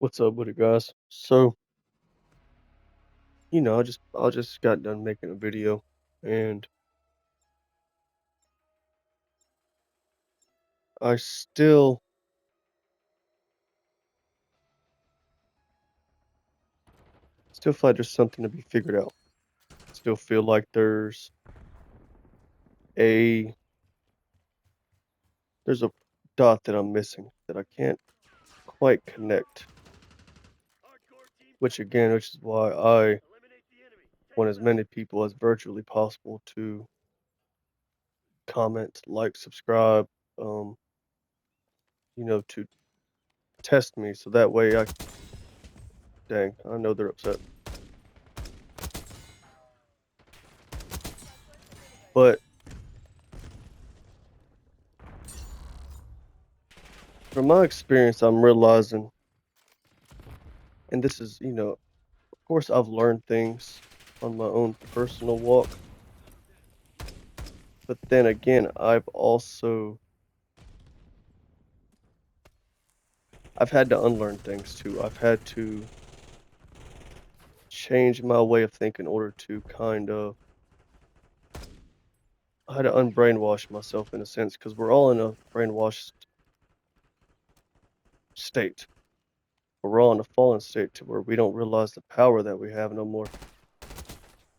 What's up with it, guys? So, I just got done making a video, and I still feel like there's something to be figured out. Still feel like a there's a dot that I'm missing that I can't quite connect. Which is why I want as many people as virtually possible to comment, like, subscribe, um, to test me, so that way dang, I know they're upset. But from my experience, I'm realizing, and this is, of course, I've learned things on my own personal walk, but then again, I've had to unlearn things too. I've had to change my way of thinking in order to I had to unbrainwash myself in a sense because we're all in a brainwashed state. We're all in a fallen state to where we don't realize the power that we have no more.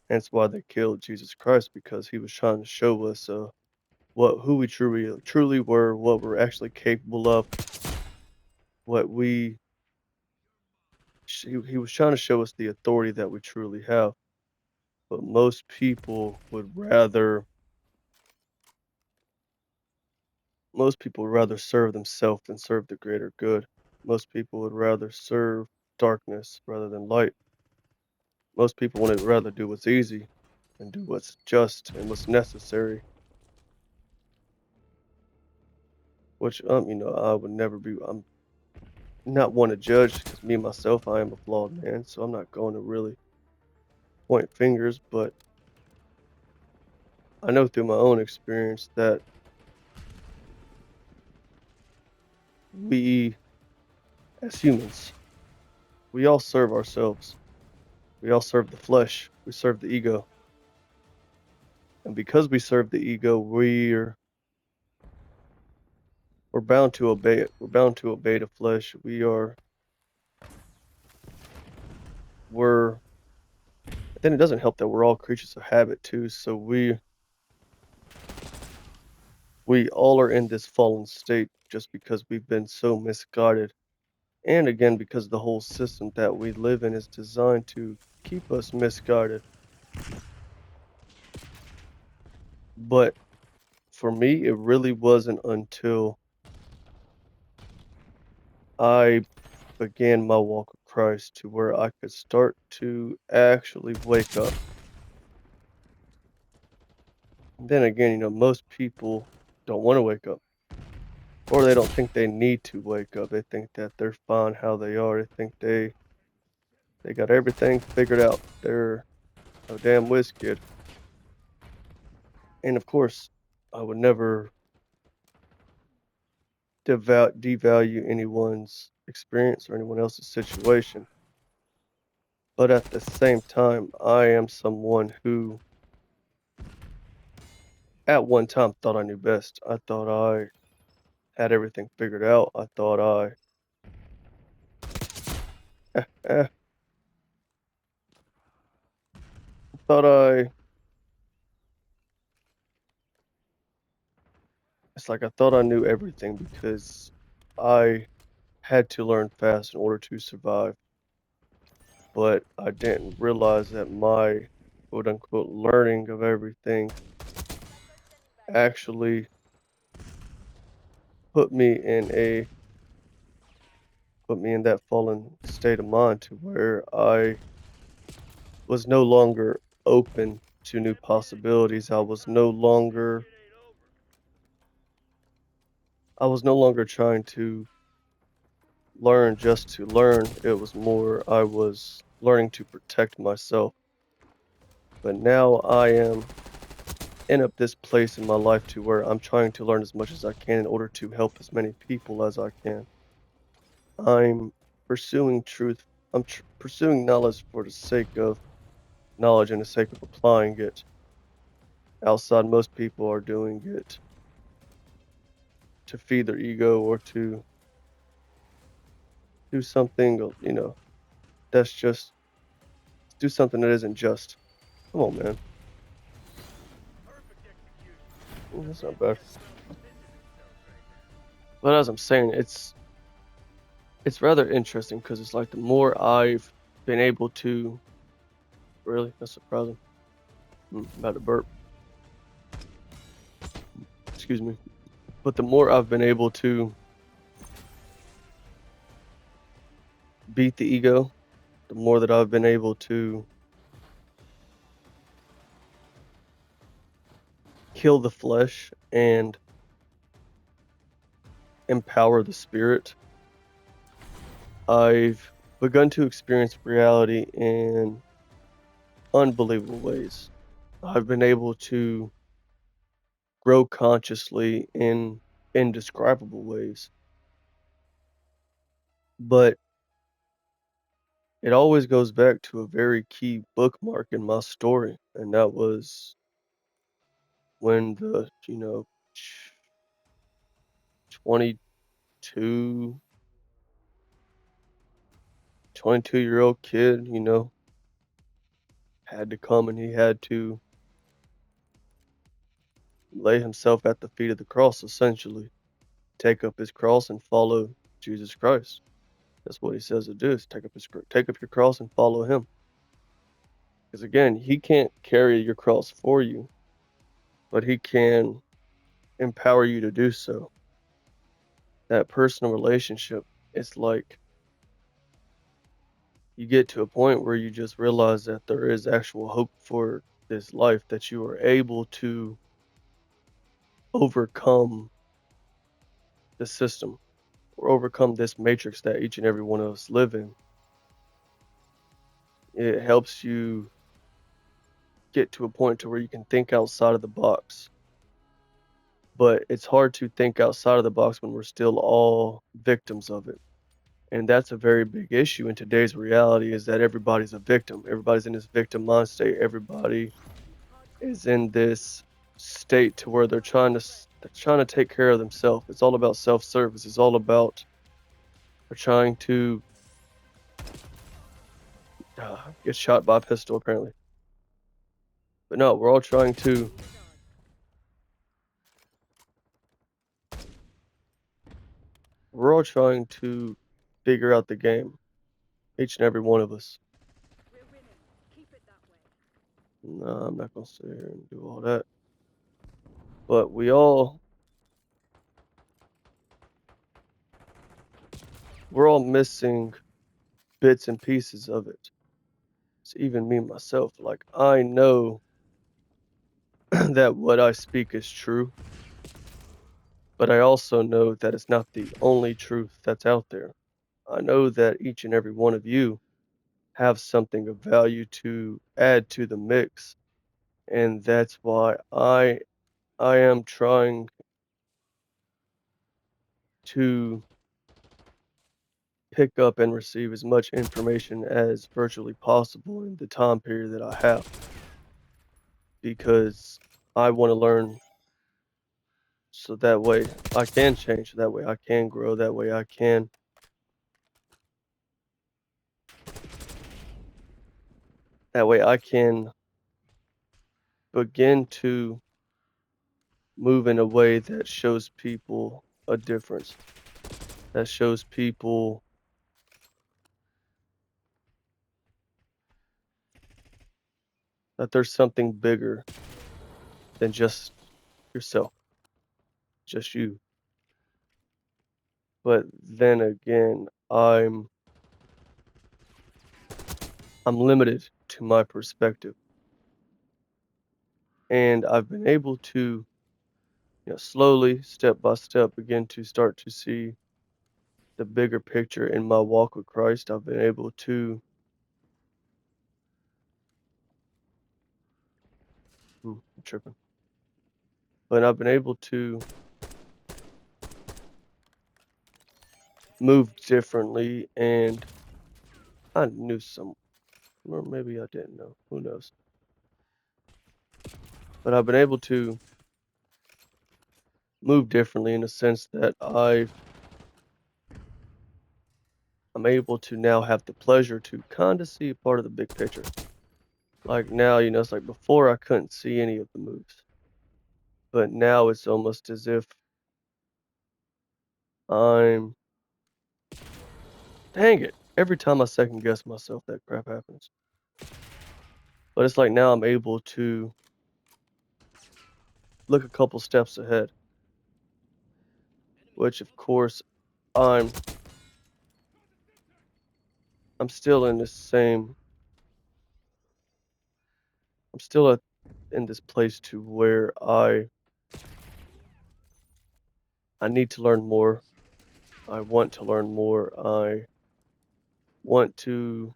Hence why they killed Jesus Christ, because he was trying to show us who we truly were, what we're actually capable of, what we he was trying to show us the authority that we truly have, but most people would rather serve themselves than serve the greater good. Most people would rather serve darkness rather than light. Most people would rather do what's easy and do what's just and what's necessary, which I would never be. I'm not one to judge because me myself, I am a flawed man, so I'm not going to really point fingers, but I know through my own experience that we as humans, we all serve ourselves. We all serve the flesh. We serve the ego. And because we serve the ego, we're bound to obey it. We're bound to obey the flesh. We're then it doesn't help that we're all creatures of habit too. So we all are in this fallen state just because we've been so misguided. And again, because the whole system that we live in is designed to keep us misguided. But for me, it really wasn't until I began my walk with Christ to where I could start to actually wake up. And then again, most people don't want to wake up, or they don't think they need to wake up. They think that they're fine how they are. They think they got everything figured out. They're a damn whiz kid. And of course, I would never devalue anyone's experience or anyone else's situation. But at the same time, I am someone who at one time thought I knew best. I thought I had everything figured out. I thought I thought I it's like I thought I knew everything because I had to learn fast in order to survive. But I didn't realize that my quote unquote learning of everything actually put me in a put me in that fallen state of mind to where I was no longer open to new possibilities. I was no longer trying to learn just to learn. It was more I was learning to protect myself. But now I am in this place in my life to where I'm trying to learn as much as I can in order to help as many people as I can. I'm pursuing truth. I'm pursuing knowledge for the sake of knowledge and the sake of applying it. Outside, most people are doing it to feed their ego or to do something, that's just do something that isn't just. Come on, man. That's not bad. But as I'm saying, it's rather interesting because it's like the more I've been able to really, that's surprising. About to burp. Excuse me. But the more I've been able to beat the ego, the more that I've been able to kill the flesh and empower the spirit, I've begun to experience reality in unbelievable ways. I've been able to grow consciously in indescribable ways. But it always goes back to a very key bookmark in my story, and that was when the, 22, 22-year-old kid, had to come and he had to lay himself at the feet of the cross, essentially, take up his cross and follow Jesus Christ. That's what he says to do: is take up your cross and follow him. Because again, he can't carry your cross for you, but he can empower you to do so. That personal relationship, it's like you get to a point where you just realize that there is actual hope for this life, that you are able to overcome the system or overcome this matrix that each and every one of us live in. It helps you get to a point to where you can think outside of the box. But it's hard to think outside of the box when we're still all victims of it. And that's a very big issue in today's reality, is that everybody's a victim. Everybody's in this victim mind state. Everybody is in this state to where they're trying to take care of themselves. It's all about self-service. It's all about they're trying to get shot by a pistol, apparently. But no, we're all trying to figure out the game. Each and every one of us. No, I'm not gonna sit here and do all that. But we're all missing bits and pieces of it. It's even me myself. Like, I know that what I speak is true, but I also know that it's not the only truth that's out there. I know that each and every one of you have something of value to add to the mix, and that's why I am trying to pick up and receive as much information as virtually possible in the time period that I have, because I want to learn so that way I can change, that way I can grow, that way I can begin to move in a way that shows people a difference, that shows people that there's something bigger than just yourself, just you. But then again, I'm limited to my perspective, and I've been able to, slowly, step by step, begin to start to see the bigger picture in my walk with Christ. I've been able to, I'm tripping, but I've been able to moved differently, and I knew some, or maybe I didn't know, who knows. But I've been able to move differently in the sense that I'm able to now have the pleasure to kind of see part of the big picture. Like now, it's like before I couldn't see any of the moves, but now it's almost as if I'm, dang it, every time I second guess myself, that crap happens. But it's like now I'm able to look a couple steps ahead, which of course I'm I'm still in this same I'm still in this place to where I need to learn more. I want to learn more. I want to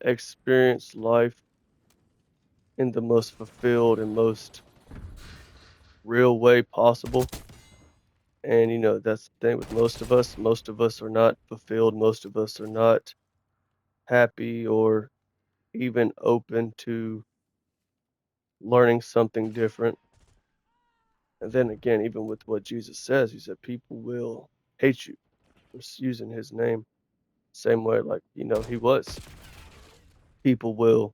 experience life in the most fulfilled and most real way possible. And that's the thing with most of us. Most of us are not fulfilled. Most of us are not happy or even open to learning something different. And then again, even with what Jesus says, he said people will hate you for using his name. Same way, like, he was. People will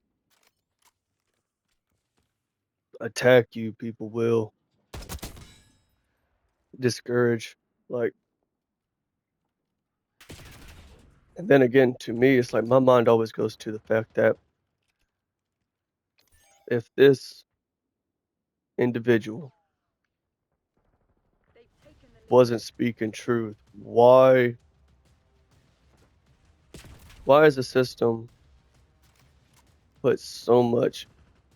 attack you. People will discourage. Like, and then again, to me, it's like my mind always goes to the fact that if this individual wasn't speaking truth, why is the system put so much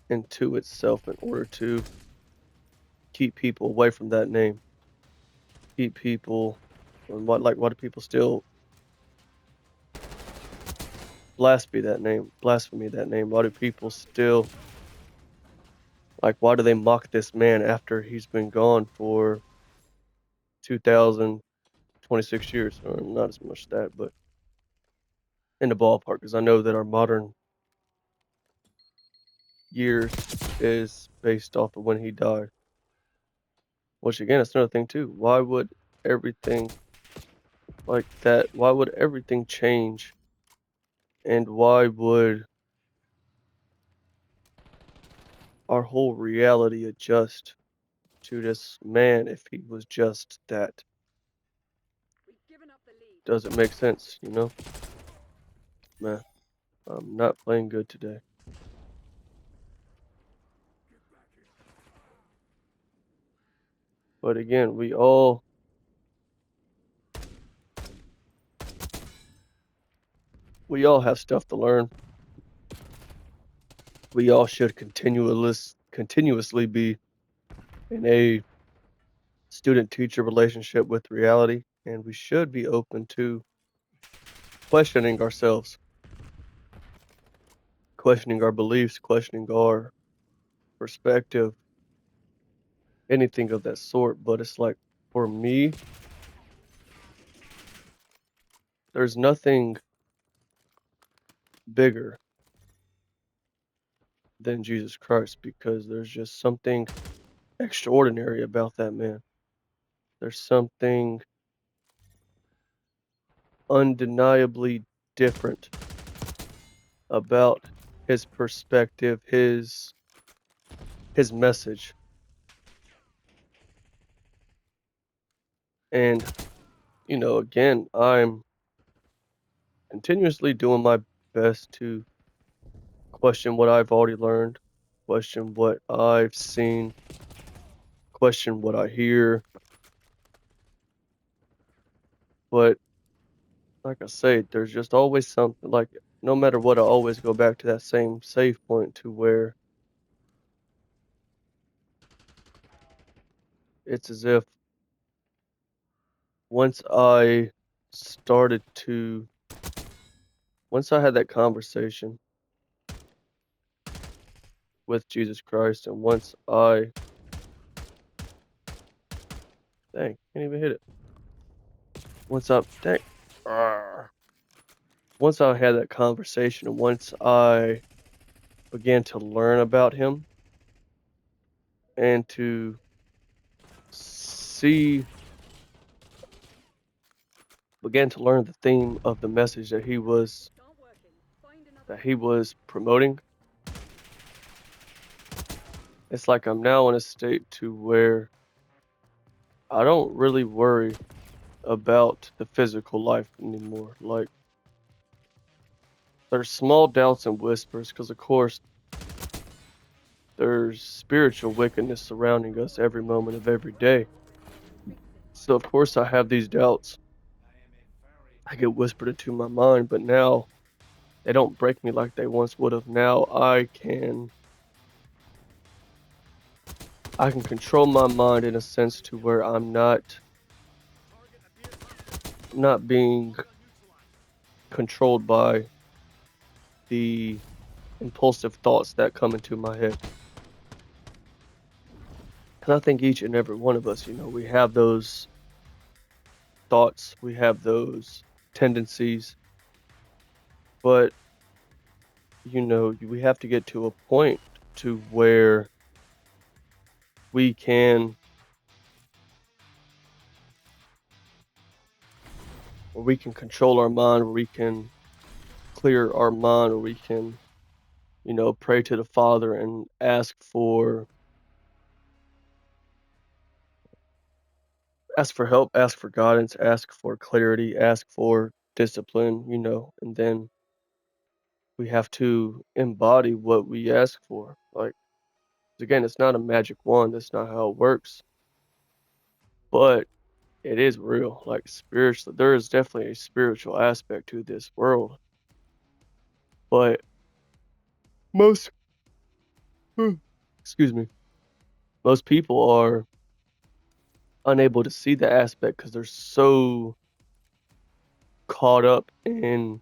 into itself in order to keep people away from that name? Keep people, and why do people still blasphemy that name? Why do people still, why do they mock this man after he's been gone for 2,026 years? Or not as much that, but in the ballpark, because I know that our modern years is based off of when he died. Which again, it's another thing too. Why would everything why would everything change? And why would our whole reality adjust to this man if he was just that? Doesn't make sense, Man, I'm not playing good today. But again, we all have stuff to learn. We all should continuously be in a student-teacher relationship with reality, and we should be open to questioning ourselves, questioning our beliefs, questioning our perspective, anything of that sort. But it's like, for me, there's nothing bigger than Jesus Christ because there's just something extraordinary about that man. There's something undeniably different about his perspective, his message. And, again, I'm continuously doing my best to question what I've already learned, question what I've seen, question what I hear. But like I say, there's just always something, like, no matter what, I always go back to that same safe point to where it's as if once I started to, once I had that conversation with Jesus Christ, and dang, can't even hit it. once I dang, once I had that conversation and once I began to learn about him and to see began to learn the theme of the message that he was promoting, it's like I'm now in a state to where I don't really worry about the physical life anymore. Like, there's small doubts and whispers, because of course there's spiritual wickedness surrounding us every moment of every day. So of course I have these doubts. I get whispered into my mind, but now they don't break me like they once would have. Now I can control my mind in a sense to where I'm not being controlled by the impulsive thoughts that come into my head. And I think each and every one of us, we have those thoughts, we have those tendencies, but we have to get to a point to we can where we can control our mind, where we can clear our mind, where we can, pray to the Father and ask for help, ask for guidance, ask for clarity, ask for discipline, and then we have to embody what we ask for. Like, again, it's not a magic wand, that's not how it works, but it is real. Like, spiritually, there is definitely a spiritual aspect to this world, but most, excuse me, most people are unable to see the aspect because they're so caught up in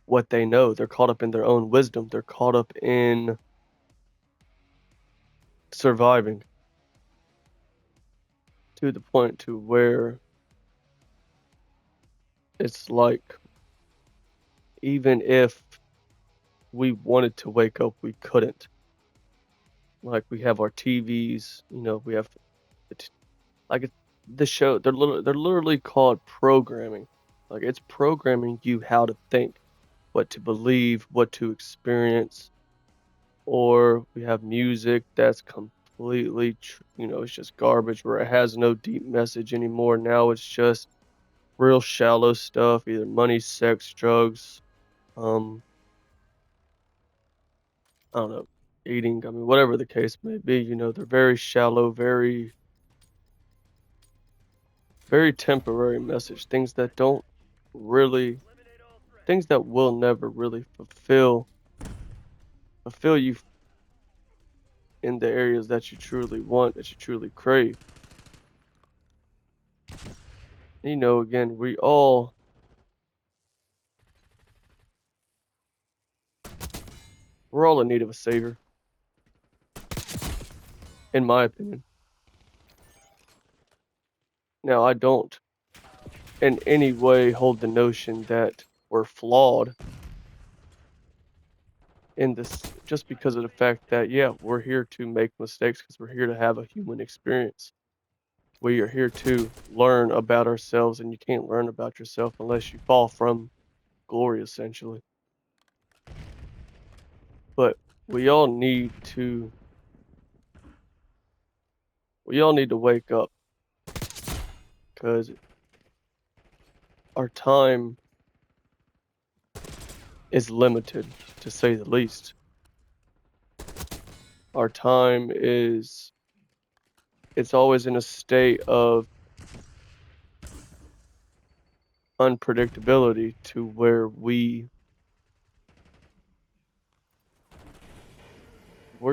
what they know. They're caught up in their own wisdom. They're caught up in surviving to the point to where it's like even if we wanted to wake up, we couldn't. Like, we have our TVs, we have the t- like the show. They're literally called programming. Like, it's programming you how to think, what to believe, what to experience. Or we have music that's completely, it's just garbage where it has no deep message anymore. Now it's just real shallow stuff, either money, sex, drugs, um, I don't know, eating. I mean, whatever the case may be, they're very shallow, very, very temporary message. Really, things that will never really fulfill you in the areas that you truly want, that you truly crave. Again, we're all in need of a savior, in my opinion. Now, I don't in any way hold the notion that we're flawed in this just because of the fact that, yeah, we're here to make mistakes because we're here to have a human experience. We are here to learn about ourselves, and you can't learn about yourself unless you fall from glory, essentially. But we all need to we all need to wake up because our time is limited, to say the least. Our time is it's always in a state of unpredictability to where we're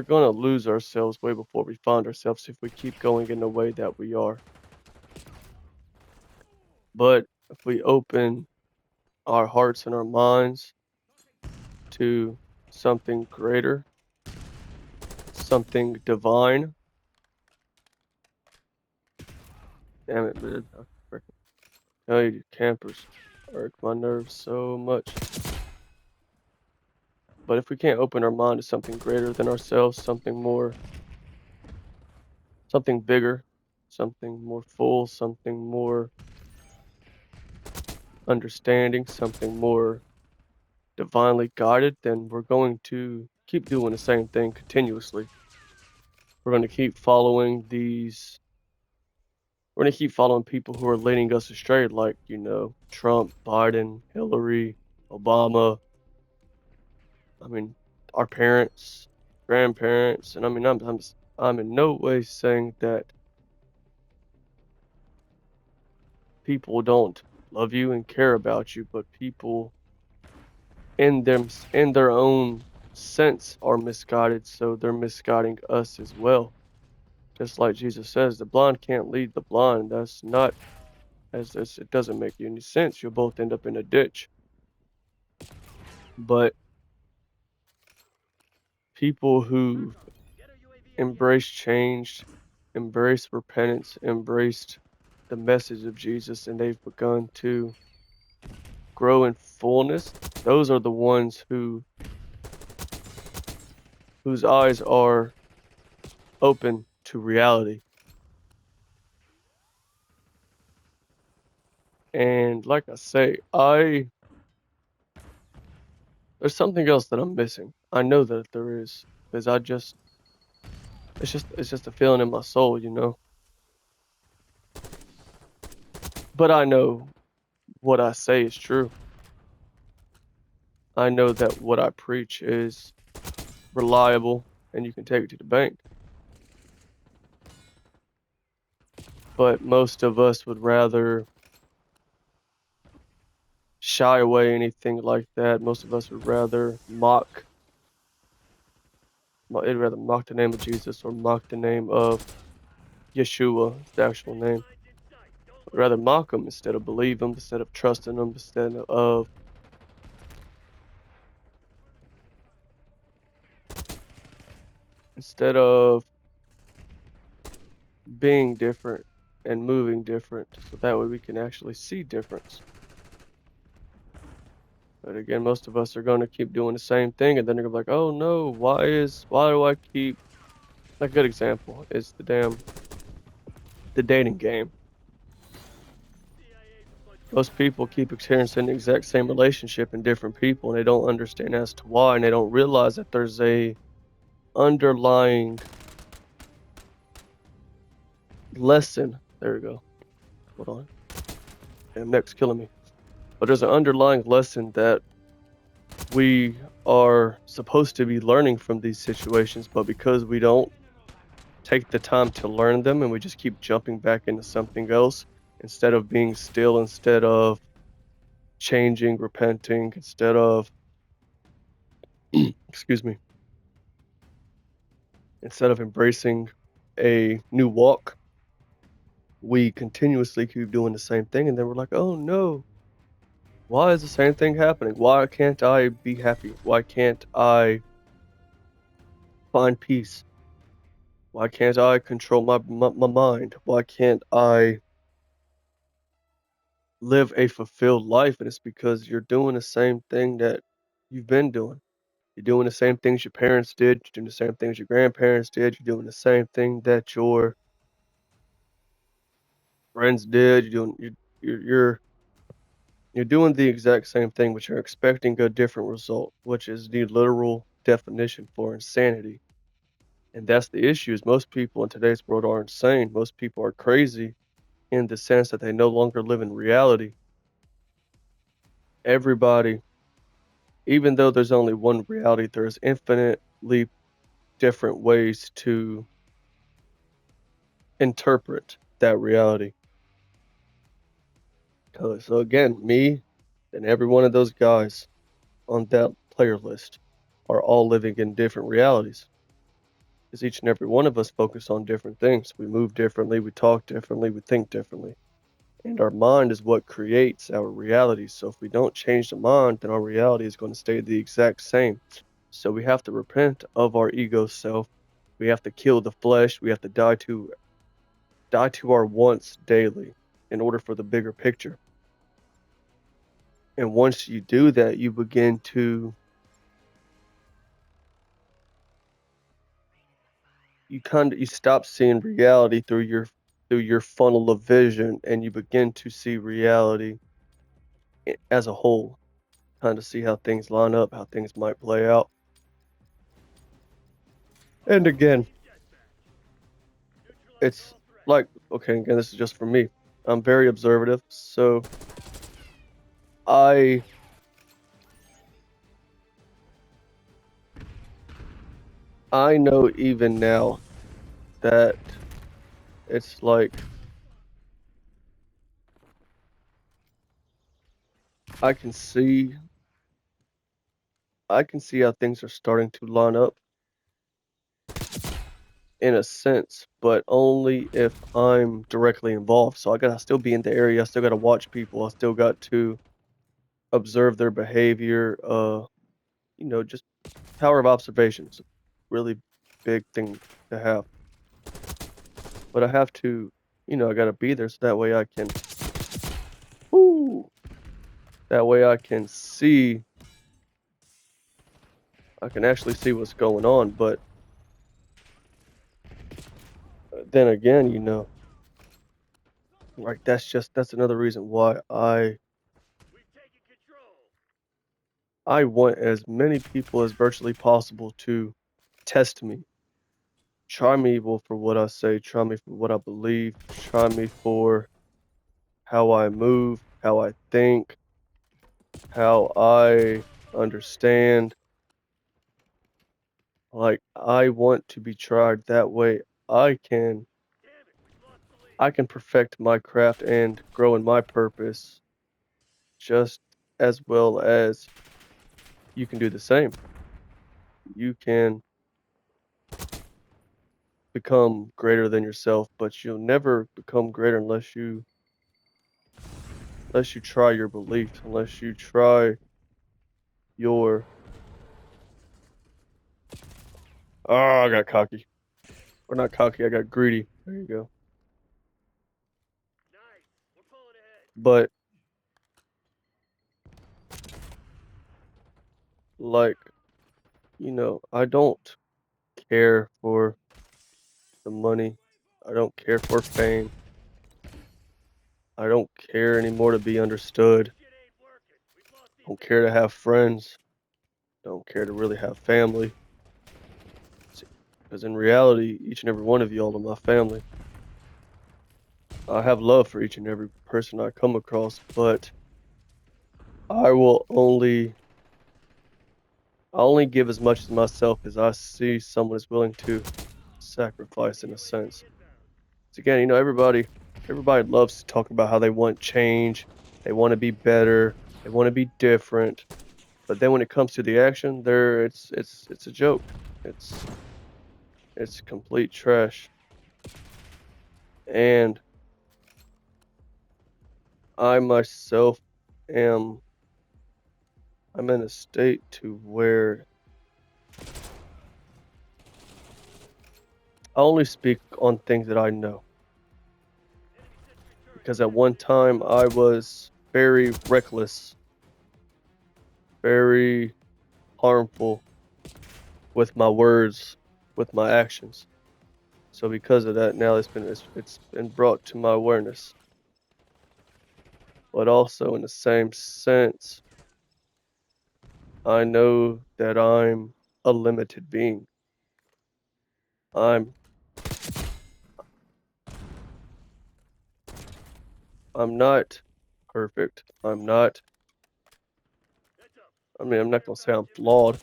gonna lose ourselves way before we find ourselves if we keep going in the way that we are. But if we open our hearts and our minds to something greater, something divine, damn it, man. tell you, campers irk my nerves so much. But if we can't open our mind to something greater than ourselves, something more, something bigger, something more full, something more understanding, something more divinely guided, then we're going to keep doing the same thing continuously. We're going to keep following we're going to keep following people who are leading us astray, like, Trump, Biden, Hillary, Obama. I mean, our parents, grandparents, and I mean, I'm in no way saying that people don't love you and care about you, but people in their own sense are misguided, so they're misguiding us as well. Just like Jesus says, the blind can't lead the blind. That's not as it doesn't make any sense. You'll both end up in a ditch. But people who embrace change, embrace repentance, embraced the message of Jesus, and they've begun to grow in fullness, those are the ones whose eyes are open to reality. And like I say, there's something else that I'm missing. I know that there is, because it's just a feeling in my soul. But I know what I say is true. I know that what I preach is reliable and you can take it to the bank. But most of us would rather shy away anything like that. Most of us would rather they'd rather mock the name of Jesus or mock the name of Yeshua, it's the actual name. Would rather mock him instead of believe him, instead of trusting him, instead of being different and moving different, so that way we can actually see difference. But again, most of us are going to keep doing the same thing, and then they're gonna be like, "Oh no, why do I keep?" A good example is the dating game. Most people keep experiencing the exact same relationship in different people, and they don't understand as to why, and they don't realize that there's a underlying lesson. There we go. Hold on. Damn, neck's killing me. But there's an underlying lesson that we are supposed to be learning from these situations, but because we don't take the time to learn them and we just keep jumping back into something else instead of being still, instead of changing, repenting, instead of, excuse me, instead of embracing a new walk, we continuously keep doing the same thing. And then we're like, oh no, why is the same thing happening? Why can't I be happy? Why can't I find peace? Why can't I control my mind? Why can't I live a fulfilled life? And it's because you're doing the same thing that you've been doing. You're doing the same things your parents did. You're doing the same things your grandparents did. You're doing the same thing that your friends did. You're you're doing the exact same thing, but you're expecting a different result, which is the literal definition for insanity. And that's the issue is most people in today's world are insane. Most people are crazy in the sense that they no longer live in reality. Everybody, even though there's only one reality, there's infinitely different ways to interpret that reality. So again, me and every one of those guys on that player list are all living in different realities. Because each and every one of us focus on different things. We move differently, we talk differently, we think differently. And our mind is what creates our reality. So if we don't change the mind, then our reality is going to stay the exact same. So we have to repent of our ego self. We have to kill the flesh. We have to die to our wants daily in order for the bigger picture. And once you do that, you begin to you stop seeing reality through your funnel of vision, and you begin to see reality as a whole, kind of see how things line up, how things might play out. And again, it's like, okay, again, this is just for me. I'm very observative, so I I know even now that it's like I can see I can see how things are starting to line up in a sense, but only if I'm directly involved. So I gotta still be in the area. I still gotta watch people. I still got to observe their behavior. Just power of observation is a really big thing to have. But I have to, I gotta be there so that way I can, whoo, that way I can actually see what's going on. But then again, like that's another reason why I want as many people as virtually possible to test me. Try me well for what I say, try me for what I believe, try me for how I move, how I think, how I understand. Like I want to be tried that way I can I can perfect my craft and grow in my purpose just as well as you can do the same. You can become greater than yourself, but you'll never become greater unless you try your beliefs, unless you try your oh, I got cocky. Or not cocky, I got greedy. There you go. But like, I don't care for the money. I don't care for fame. I don't care anymore to be understood. Don't care to have friends. Don't care to really have family. Because in reality, each and every one of y'all are my family. I have love for each and every person I come across, but I will only give as much as myself as I see someone is willing to sacrifice in a sense. So again, everybody loves to talk about how they want change, they want to be better, they want to be different. But then when it comes to the action, it's a joke. It's it's complete trash. And I myself am I'm in a state to where I only speak on things that I know. Because at one time I was very reckless, very harmful with my words, with my actions. So because of that, now it's been brought to my awareness. But also in the same sense, I know that I'm a limited being. I'm I'm not perfect. I'm not gonna say I'm flawed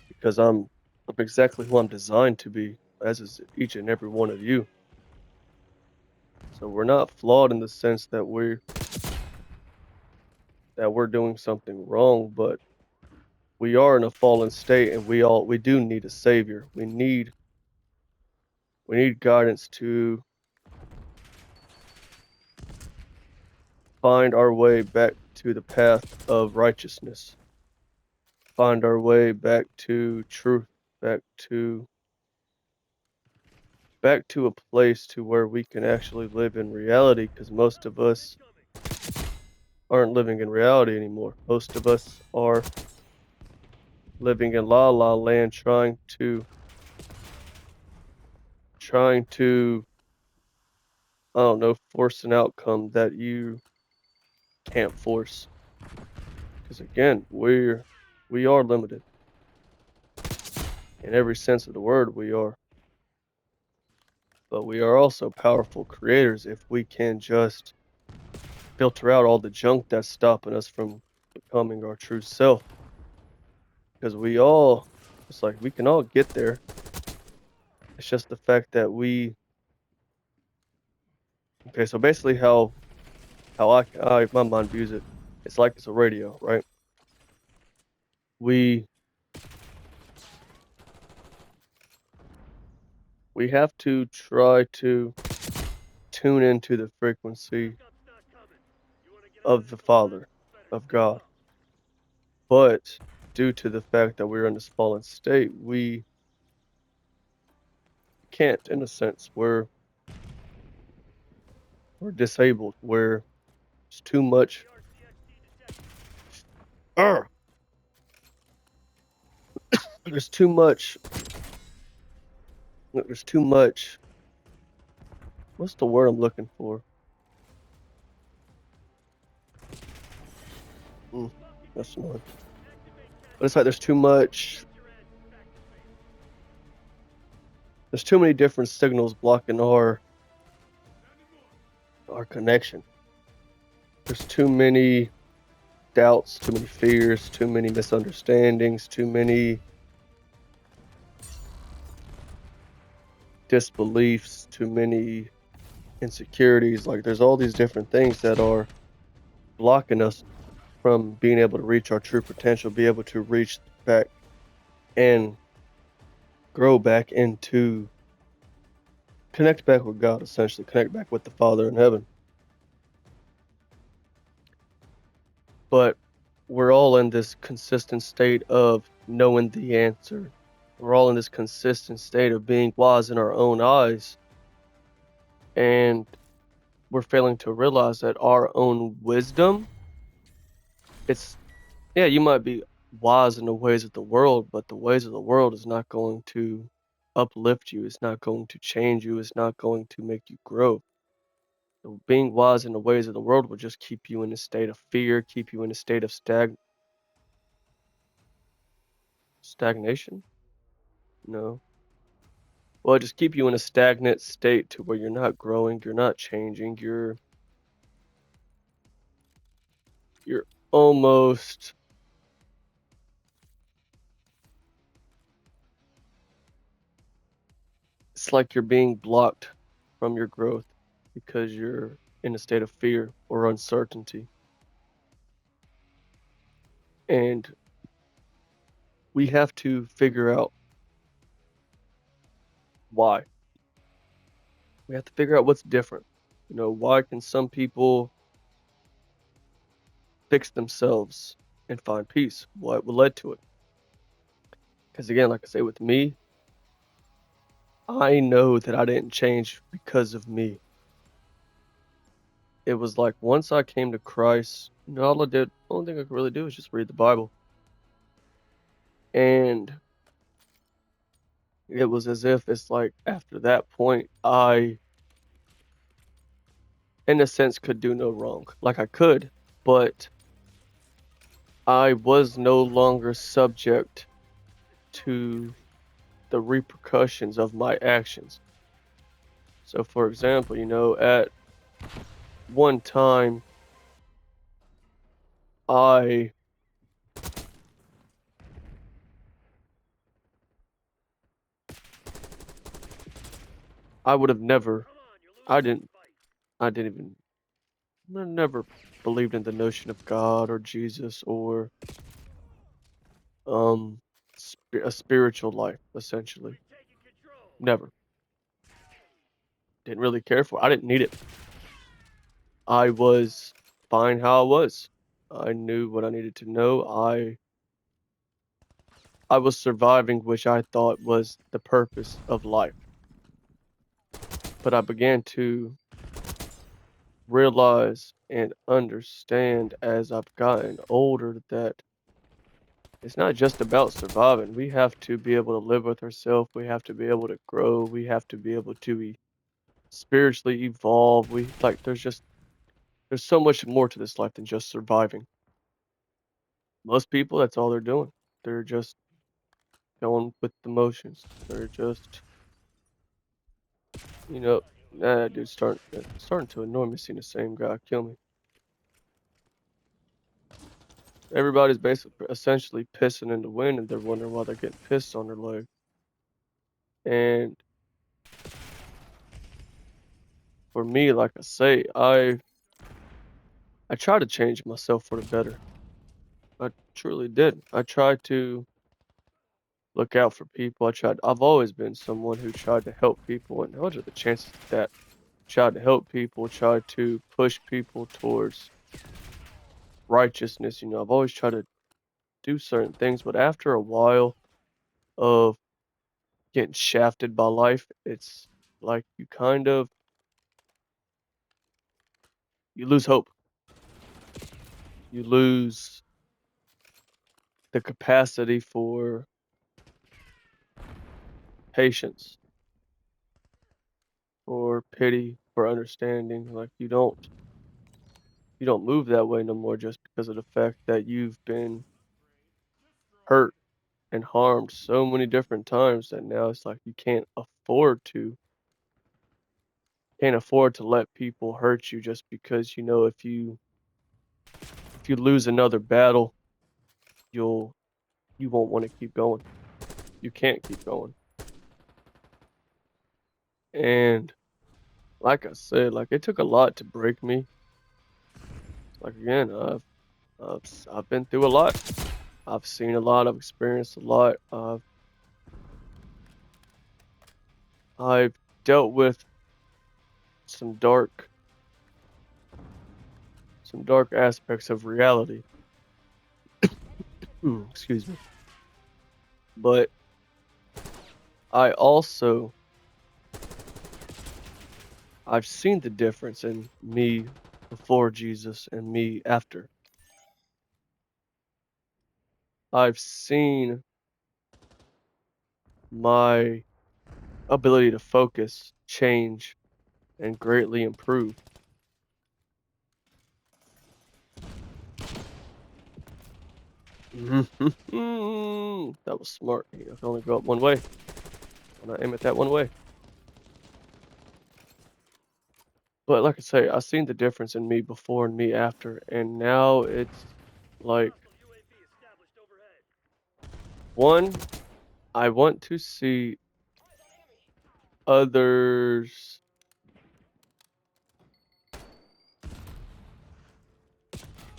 because I'm exactly who I'm designed to be, as is each and every one of you. So we're not flawed in the sense that we're doing something wrong, but we are in a fallen state and we do need a savior. We need guidance to find our way back to the path of righteousness. Find our way back to truth, back to a place to where we can actually live in reality because most of us aren't living in reality anymore. Most of us are living in la la land, trying to I don't know, force an outcome that you can't force. Because again, we are limited. In every sense of the word, we are. But we are also powerful creators if we can just filter out all the junk that's stopping us from becoming our true self. Because it's like we can all get there. It's just the fact that okay, so basically how my mind views it, it's like it's a radio, right? We have to try to tune into the frequency of the Father, of God. But due to the fact that we're in this fallen state, we can't, in a sense. We're disabled. It's too much. Arr! There's too much. There's too much. What's the word I'm looking for? That's not. But it's like there's too much. There's too many different signals blocking our connection. There's too many doubts, too many fears, too many misunderstandings, too many disbeliefs, too many insecurities. Like there's all these different things that are blocking us from being able to reach our true potential, be able to reach back and grow back into connect back with God, essentially connect back with the Father in heaven. But we're all in this consistent state of knowing the answer. We're all in this consistent state of being wise in our own eyes. And we're failing to realize that our own wisdom, you might be wise in the ways of the world, but the ways of the world is not going to uplift you. It's not going to change you. It's not going to make you grow. So being wise in the ways of the world will just keep you in a state of fear, keep you in a state of stagnation. No. Well, just keep you in a stagnant state to where you're not growing, you're not changing, you're almost it's like you're being blocked from your growth because you're in a state of fear or uncertainty. And we have to figure out why. We have to figure out what's different. Why can some people fix themselves and find peace? What led to it? Because again, like I say, with me, I know that I didn't change because of me. It was like once I came to Christ, all I did, only thing I could really do is just read the Bible. And it was as if it's like after that point, I, in a sense, could do no wrong. Like I could, but I was no longer subject to the repercussions of my actions. So, for example, at one time, I would have never, I didn't, I didn't even, I never believed in the notion of God or Jesus or um a spiritual life, essentially. Never. Didn't really care for it. I didn't need it. I was fine how I was. I knew what I needed to know. I was surviving, which I thought was the purpose of life. But I began to realize and understand as I've gotten older that it's not just about surviving. We have to be able to live with ourselves. We have to be able to grow. We have to be able to spiritually evolve. There's so much more to this life than just surviving. Most people, that's all they're doing. They're just going with the motions. They're just, you know, nah, dude, starting to annoy me seeing the same guy kill me. Everybody's basically essentially pissing in the wind, and they're wondering why they're getting pissed on their leg. And for me, like I say, I try to change myself for the better. I truly did. I tried to look out for people. I've always been someone who tried to help people, and what are the chances of that? Tried to help people, tried to push people towards righteousness. I've always tried to do certain things, but after a while of getting shafted by life, it's like you lose hope. You lose the capacity for patience, for pity, for understanding. Like you don't move that way no more just because of the fact that you've been hurt and harmed so many different times that now it's like you can't afford to let people hurt you just because if you lose another battle, you'll you won't want to keep going. You can't keep going. And like I said, like it took a lot to break me. Like again, I've been through a lot. I've seen a lot. I've experienced a lot. I've dealt with some dark some dark aspects of reality. Excuse me. But I also I've seen the difference in me before Jesus and me after. I've seen my ability to focus change and greatly improve. That was smart. I can only go up one way. And I aim it that one way. But like I say, I seen the difference in me before and me after, and now it's like one, I want to see others.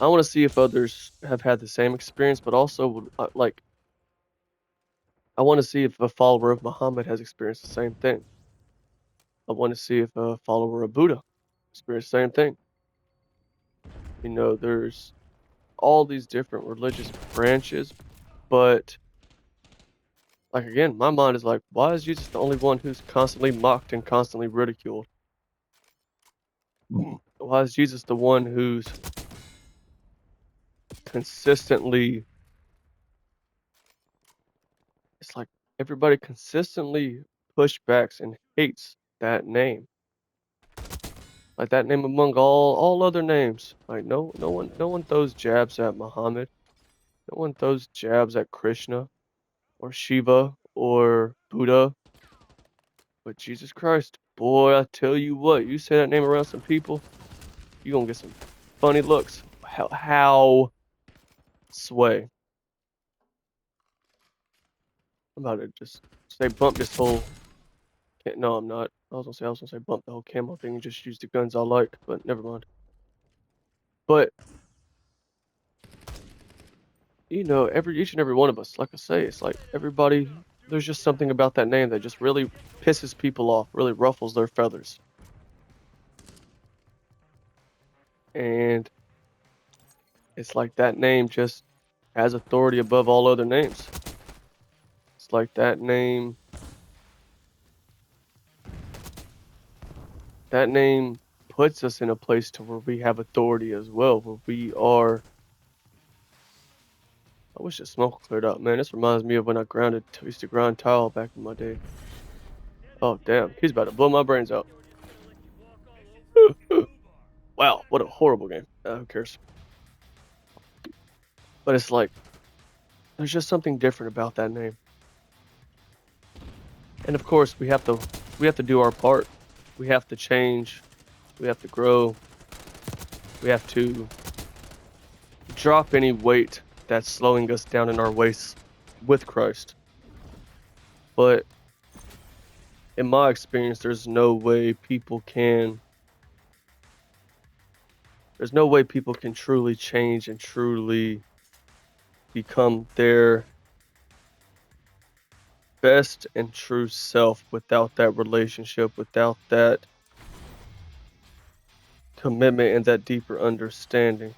I want to see if others have had the same experience, but also like I want to see if a follower of Muhammad has experienced the same thing. I want to see if a follower of Buddha experienced the same thing. There's all these different religious branches, but like again, my mind is like, why is Jesus the only one who's constantly mocked and constantly ridiculed? Why is Jesus the one who's consistently it's like everybody consistently pushbacks and hates that name. Like that name among all other names. Like no one throws jabs at Muhammad. No one throws jabs at Krishna or Shiva or Buddha. But Jesus Christ, boy, I tell you what, you say that name around some people, you gonna get some funny looks. How sway. I'm about to just say bump this whole. No, I'm not. I was gonna say bump the whole camo thing and just use the guns I like, but never mind. But each and every one of us, like I say, it's like everybody. There's just something about that name that just really pisses people off, really ruffles their feathers, and it's like that name just has authority above all other names. It's like that name puts us in a place to where we have authority as well, where we are. I wish the smoke cleared up, man. This reminds me of when I used to grind tile back in my day. Oh, damn. He's about to blow my brains out. Wow, what a horrible game. Who cares? But it's like, there's just something different about that name. And of course, we have to do our part. We have to change. We have to grow. We have to drop any weight that's slowing us down in our ways with Christ. But in my experience, there's no way people can truly change and truly become their best and true self without that relationship, without that commitment and that deeper understanding.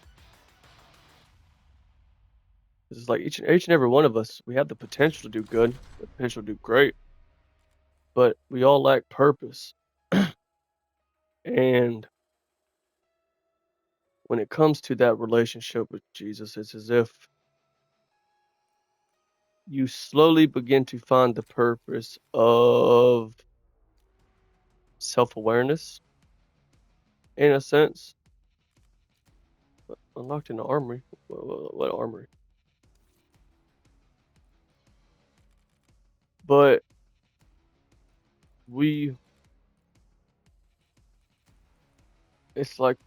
It's like each and every one of us, we have the potential to do good, the potential to do great, but we all lack purpose. And when it comes to that relationship with Jesus, it's as if you slowly begin to find the purpose of self-awareness, in a sense. Unlocked in the armory. What armory? But we, it's like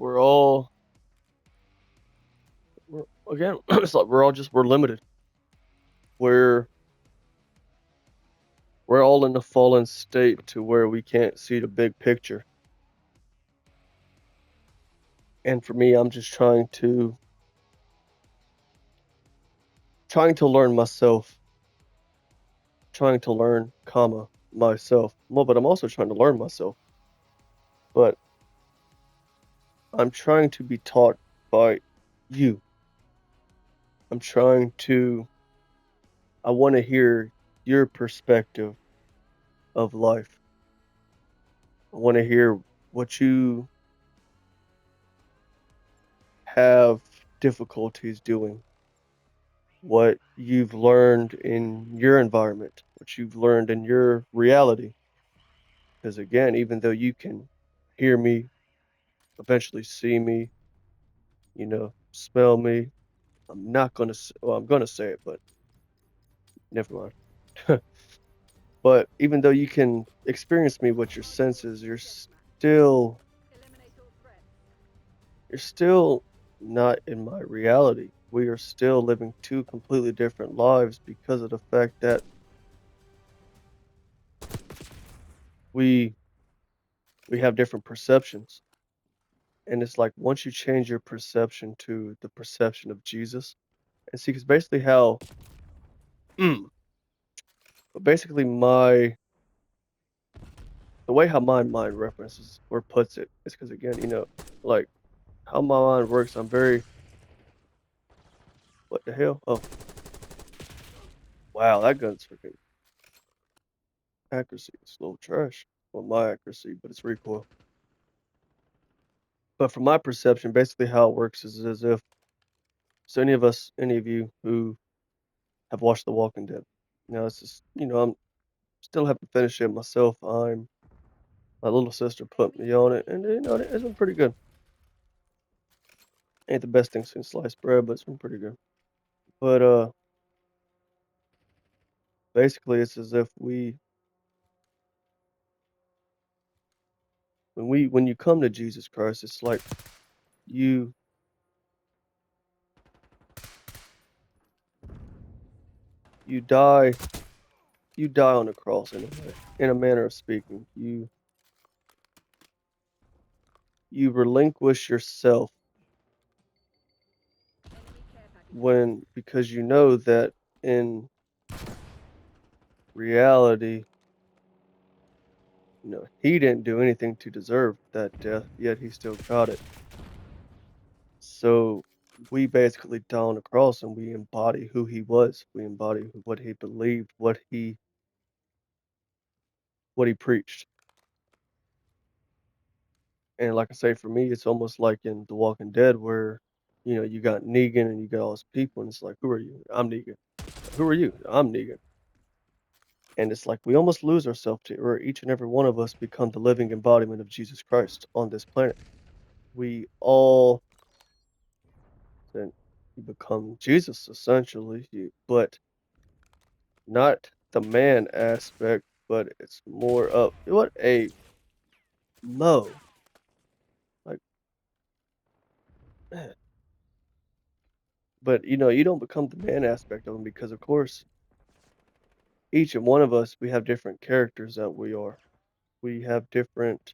again, it's like we're limited. We're all in a fallen state to where we can't see the big picture. And for me, I'm just trying to learn myself, trying to learn, myself. Well, but I'm also trying to learn myself. But I'm trying to be taught by you. I'm trying to, I want to hear your perspective of life. I want to hear what you have difficulties doing, what you've learned in your environment, what you've learned in your reality. Because again, even though you can hear me, eventually see me, smell me, I'm not gonna. Well, I'm gonna say it, but never mind. But even though you can experience me with your senses, you're still not in my reality. We are still living two completely different lives because of the fact that we have different perceptions. And it's like once you change your perception to the perception of Jesus, and see, because basically mm, basically the way how my mind references or puts it is because again, like how my mind works, I'm very, what the hell? Oh, wow, that gun's freaking accuracy. It's a little trash. Well, my accuracy, but it's recoil. But from my perception, basically how it works is as if so any of you who have watched The Walking Dead. It's just, I'm still have to finish it myself. My little sister put me on it, and it's been pretty good. Ain't the best thing since sliced bread, but it's been pretty good. But basically, it's as if when you come to Jesus Christ, it's like you you die on the cross in a way, in a manner of speaking. You relinquish yourself because you know that in reality, he didn't do anything to deserve that death, yet he still got it. So we basically die on the cross and we embody who he was. We embody what he believed, what he preached. And like I say, for me, it's almost like in The Walking Dead where, you got Negan and you got all those people, and it's like, "Who are you?" "I'm Negan." "Who are you?" "I'm Negan." And it's like we almost lose ourselves to where each and every one of us become the living embodiment of Jesus Christ on this planet. We all then you become Jesus essentially, but not the man aspect, but it's more of what a low, like, man. But you don't become the man aspect of him because, of course, each and one of us, we have different characters that we are. We have different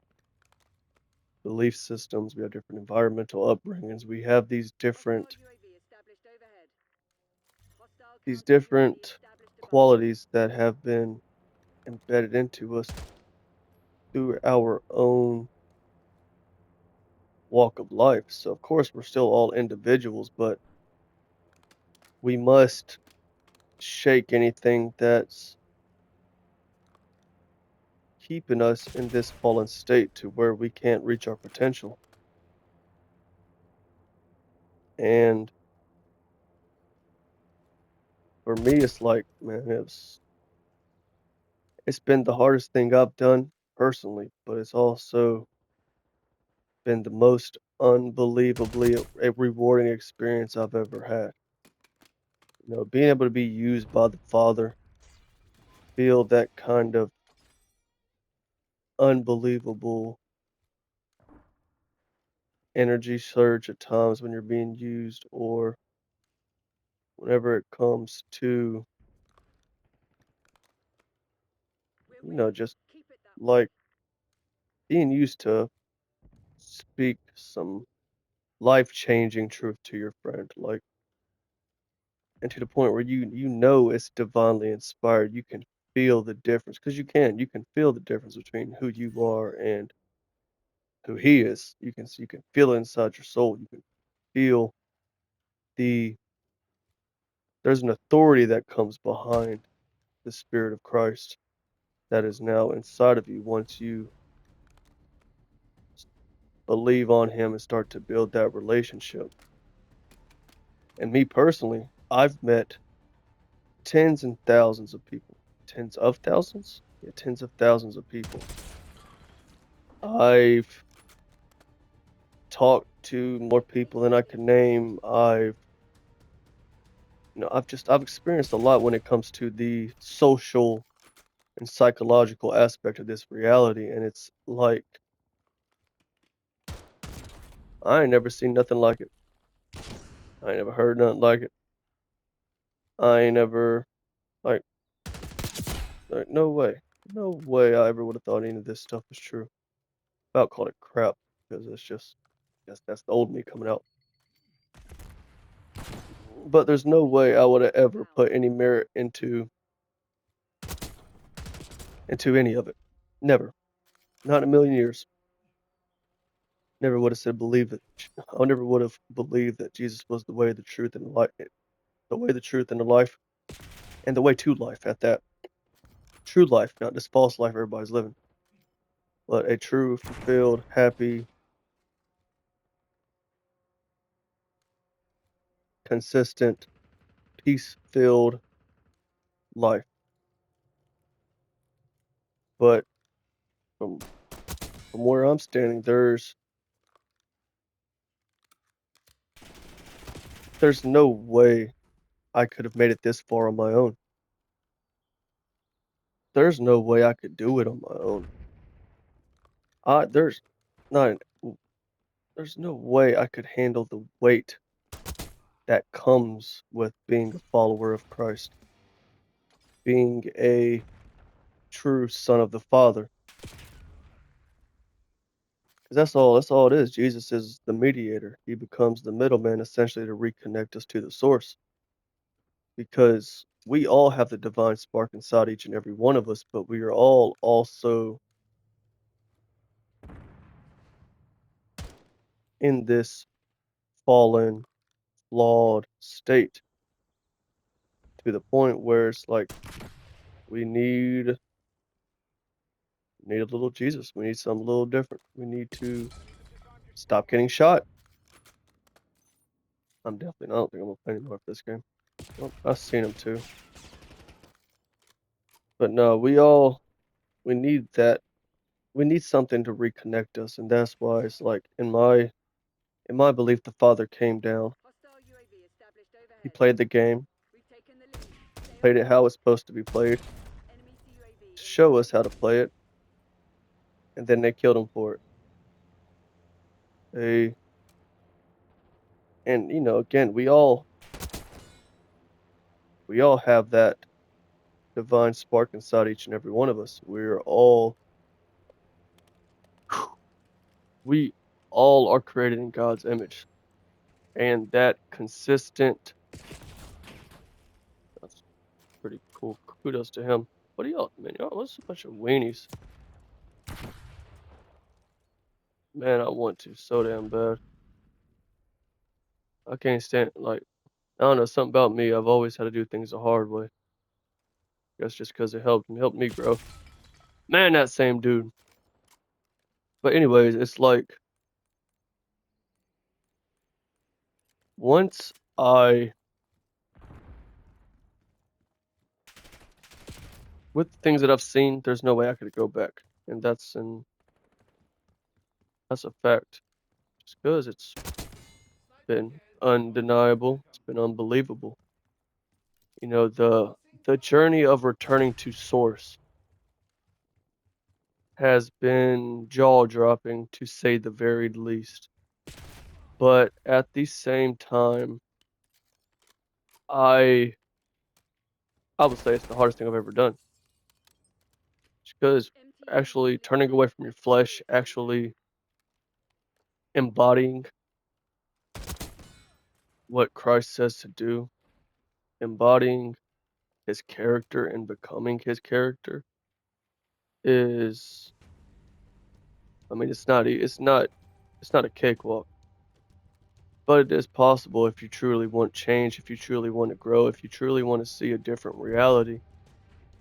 belief systems. We have different environmental upbringings. We have these different qualities that have been embedded into us through our own walk of life. So, of course, we're still all individuals, but we must shake anything that's keeping us in this fallen state to where we can't reach our potential. And for me, it's like, man, it's been the hardest thing I've done personally, but it's also been the most unbelievably a rewarding experience I've ever had. Being able to be used by the Father, feel that kind of unbelievable energy surge at times when you're being used, or whenever it comes to, just like being used to speak some life-changing truth to your friend, like, and to the point where you know it's divinely inspired. You can feel the difference because you can feel the difference between who you are and who he is. You can feel it inside your soul. You can feel the there's an authority that comes behind the Spirit of Christ that is now inside of you once you believe on him and start to build that relationship. And me personally, I've met tens and thousands of people. Tens of thousands? Yeah, tens of thousands of people. I've talked to more people than I can name. I've experienced a lot when it comes to the social and psychological aspect of this reality, and it's like I ain't never seen nothing like it. I ain't never heard nothing like it. I ain't never like no way. No way I ever would have thought any of this stuff was true. About called it crap because it's just that's the old me coming out. But there's no way I would have ever put any merit into any of it. Never. Not in a million years. Never would have said believe it. I never would have believed that Jesus was the way, the truth, and the life. The way, the truth, and the life, and the way to life at that. True life, not this false life everybody's living, but a true, fulfilled, happy, consistent, peace-filled life. But from from where I'm standing, there's no way I could have made it this far on my own. There's no way I could do it on my own. I there's not an there's no way I could handle the weight that comes with being a follower of Christ, being a true son of the Father. 'Cause that's all it is. Jesus is the mediator. He becomes the middleman essentially to reconnect us to the source. Because we all have the divine spark inside each and every one of us, but we are all also in this fallen, flawed state to the point where it's like we need a little Jesus. We need something a little different. We need to Stop getting shot. I don't think I'm gonna play anymore of this game. Well, I've seen him too. But no, we need that. We need something to reconnect us, and that's why it's like in my belief, the Father came down. He played the game, played it how it's supposed to be played, to show us how to play it, and then they killed him for it. They and again, we all have that divine spark inside each and every one of us. We all are created in God's image, and that consistent. That's pretty cool. Kudos to him. What are y'all, man? Y'all, what's a bunch of weenies? Man, I want to so damn bad. I can't stand like I don't know something about me. I've always had to do things the hard way. That's just because it helped me grow. Man, that same dude. But anyways, it's like once I with the things that I've seen, there's no way I could go back, and that's a fact. Just because it's been undeniable, it's been unbelievable. The journey of returning to source has been jaw-dropping to say the very least. But at the same time, I I would say it's the hardest thing I've ever done. Because actually turning away from your flesh, actually embodying what Christ says to do, embodying his character and becoming his character is, I mean, it's not a cakewalk, but it is possible if you truly want change, if you truly want to grow, if you truly want to see a different reality.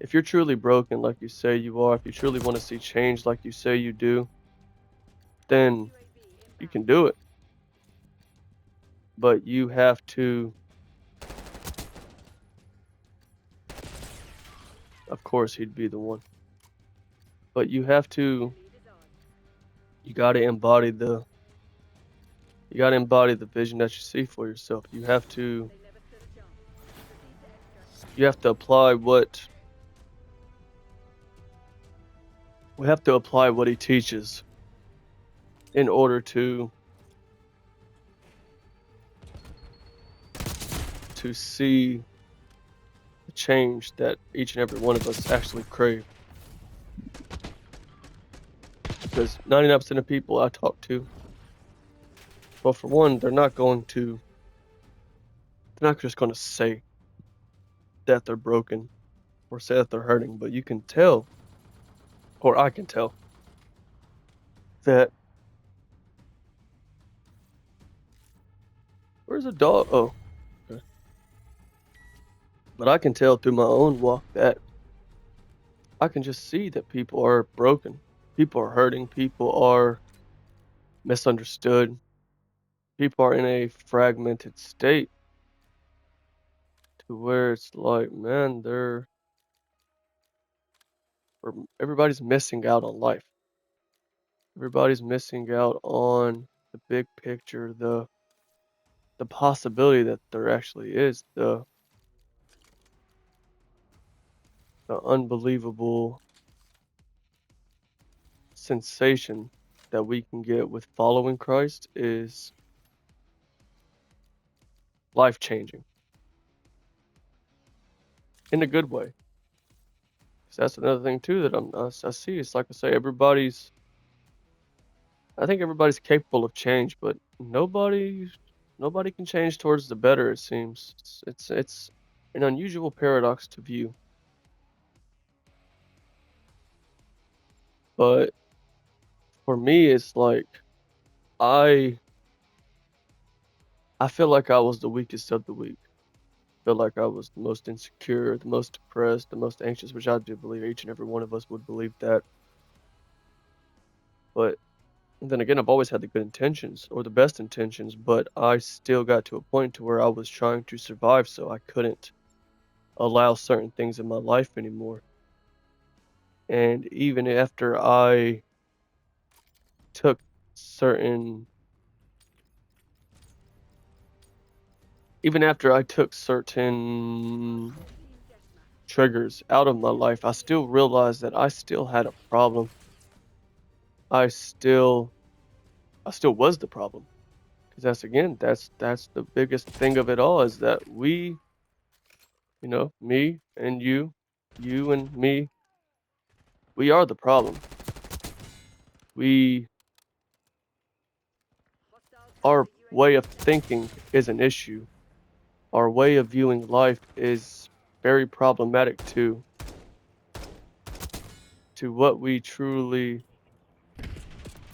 If you're truly broken like you say you are, if you truly want to see change like you say you do, then you can do it. But you have to, of course, he'd be the one. But you got to embody the vision that you see for yourself. You have to apply what we have to apply what he teaches in order to see the change that each and every one of us actually crave. Because 99% of people I talk to, well, for one, they're not just going to say that they're broken or say that they're hurting, but you can tell, or I can tell, that where's a dog? Oh, okay. But I can tell through my own walk that I can just see that people are broken. People are hurting. People are misunderstood. People are in a fragmented state to where it's like, man, everybody's missing out on life. Everybody's missing out on the big picture, the possibility that there actually is, the unbelievable sensation that we can get with following Christ is life changing in a good way. 'Cause that's another thing too that I see. It's like I say, I think everybody's capable of change, but nobody can change towards the better. It seems it's an unusual paradox to view, but for me, it's like I I feel like I was the weakest of the weak. I feel like I was the most insecure, the most depressed, the most anxious, which I do believe each and every one of us would believe that. But And then again, I've always had the good intentions or the best intentions, but I still got to a point to where I was trying to survive, so I couldn't allow certain things in my life anymore. And took certain even after I took certain triggers out of my life, I still realized that I still had a problem. I still I still was the problem. Because that's the biggest thing of it all is that me and you and me, we are the problem. We Our way of thinking is an issue. Our way of viewing life is very problematic to what we truly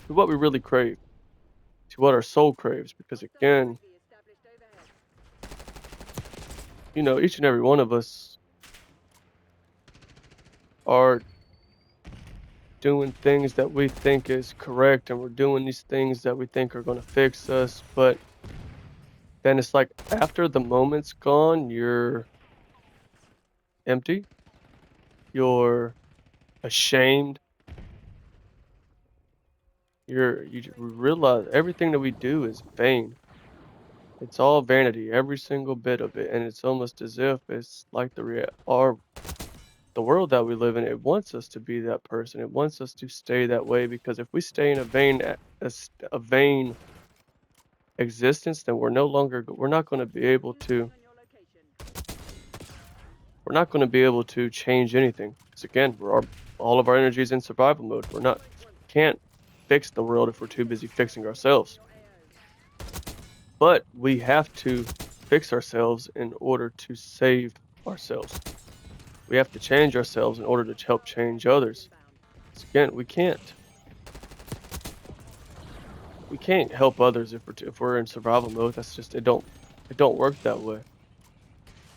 to what we really crave, to what our soul craves. Because again, each and every one of us are doing things that we think is correct, and we're doing these things that we think are going to fix us, but then it's like after the moment's gone, you're empty, you're ashamed, you realize everything that we do is vain. It's all vanity, every single bit of it, and it's almost as if it's like the world that we live in. It wants us to be that person. It wants us to stay that way because if we stay in a vain existence, then we're not going to be able to change anything. Because again, all of our energy is in survival mode. Can't fix the world if we're too busy fixing ourselves. But we have to fix ourselves in order to save ourselves. We have to change ourselves in order to help change others. 'Cause again, we can't help others if we're in survival mode. That's just it don't work that way.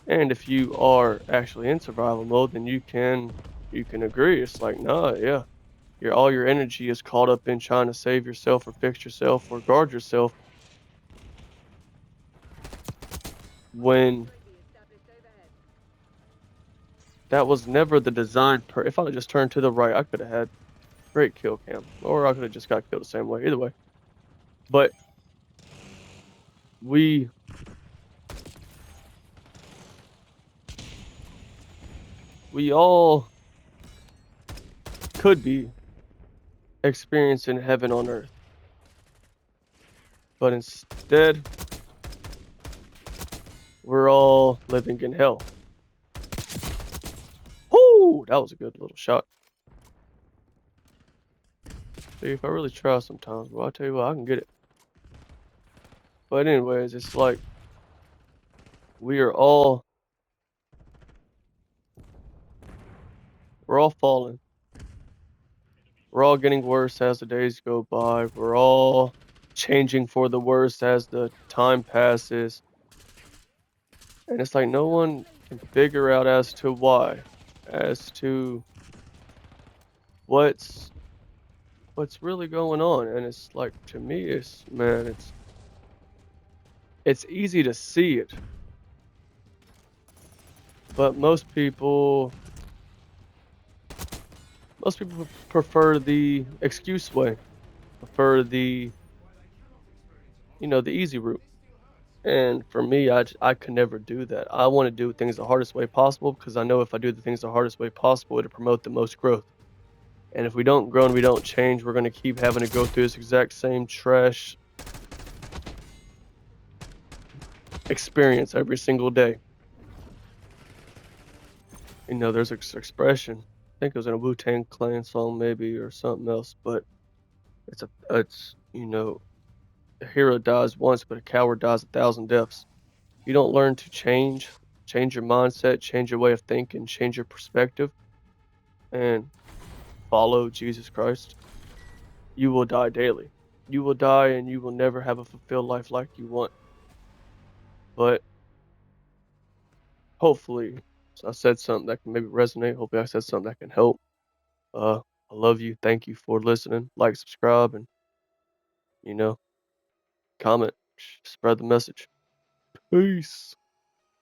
And if you are actually in survival mode, then you can agree. It's like, nah, yeah, all your energy is caught up in trying to save yourself or fix yourself or guard yourself when that was never the design if I'd have just turned to the right, I could have had great kill cam. Or I could have just got killed the same way. Either way. But we we all could be experiencing heaven on earth. But instead, we're all living in hell. Whoo! That was a good little shot. See, if I really try sometimes, well, I'll tell you what, I can get it. But anyways, it's like we are all we're all falling. We're all getting worse as the days go by. We're all changing for the worse as the time passes. And it's like no one can figure out as to why, as to what's what's really going on. And it's like to me, it's easy to see it, but most people prefer the excuse way, prefer the easy route. And for me, I could never do that. I want to do things the hardest way possible because I know if I do the things the hardest way possible, it'll promote the most growth. And if we don't grow and we don't change, we're going to keep having to go through this exact same trash experience every single day. There's an expression. I think it was in a Wu-Tang Clan song maybe or something else, but a hero dies once, but a coward dies 1,000 deaths. You don't learn to change your mindset, change your way of thinking, change your perspective, and follow Jesus Christ, you will die daily. You will die and you will never have a fulfilled life like you want. But hopefully, I said something that can maybe resonate. Hopefully, I said something that can help. I love you. Thank you for listening. Like, subscribe, and you know, comment, spread the message. Peace.